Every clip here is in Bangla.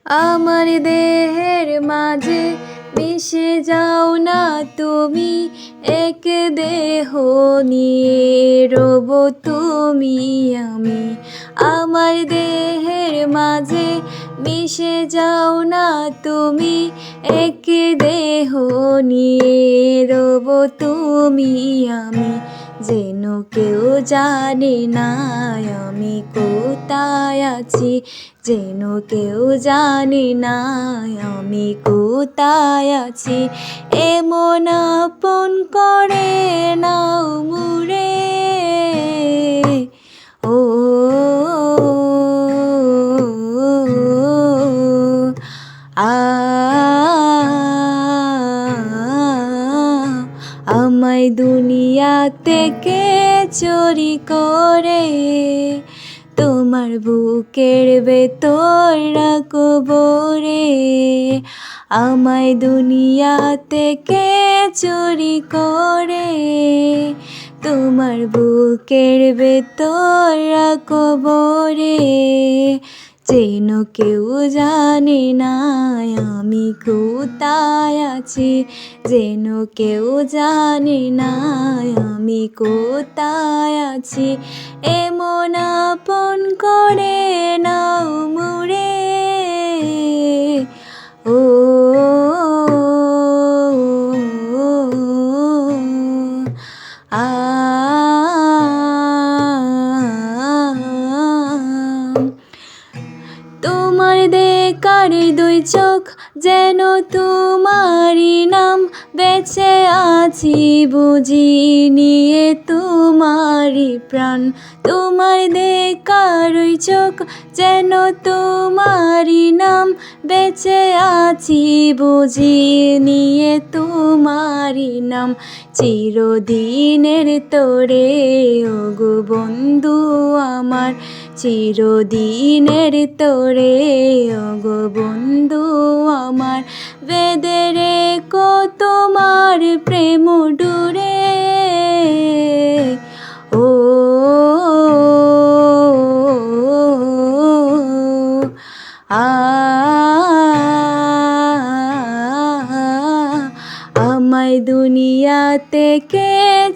আমার দেহের মাঝে মিশে যাও না তুমি, এক দেহ নিয়ে রব তুমি আমি। আমার দেহের মাঝে মিশে যাও না তুমি, এক দেহ নিয়ে রব তুমি আমি। যেন কেউ জানে না আমি কোথায় আছি, যেন কেউ জানে না আমি কোথায় আছি। এমন আপন করে নাও মুড়ে, ও আ আমায় দুনিয়া থেকে চুরি করে তোমার বুকের ভেতর রাখবো রে। আমায় দুনিয়া থেকে চুরি করে তোমার বুকের ভেতর রাখবো রে। যেন কেউ জানে না আমি কোথায় আছি, যেন কেউ জানে না আমি কোথায় আছি। এমন আপন করে নাও মুড়ে, ও আ তোমার দেখার দুই চোখ যেন তোমারই নাম, বেঁচে আছি বুঝি নিয়ে তোমারই প্রাণ। তোমার দেখার ওই চোখ যেন তোমারই নাম, বেঁচে আছি বুঝি নিয়ে তোমারই নাম। চিরদিনের তোরে ওগো বন্ধু আমার, চিরদিনের তোরে ওগো বন্ধু আমার। বেঁধে রেখো তোমার প্রেম ডুরে, ও আ আমায় দুনিয়া থেকে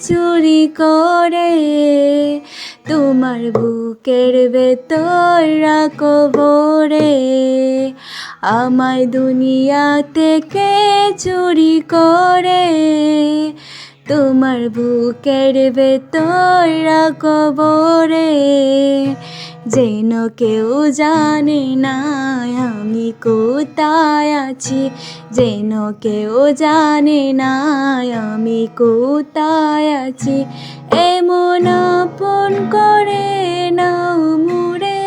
চুরি করে তোমার বুকের ভেতর রাখবো রে। আমায় দুনিয়া থেকে চুরি করে তোমার বুকের ভেতর রাখবো রে। যেন কেউ জানে না আমি কোথায় আছি, যেন কেউ জানে না আমি কোথায় আছি। এমন আপন করে নাও মুড়ে,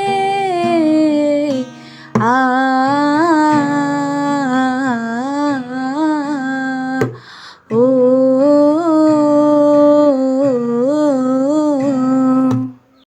ও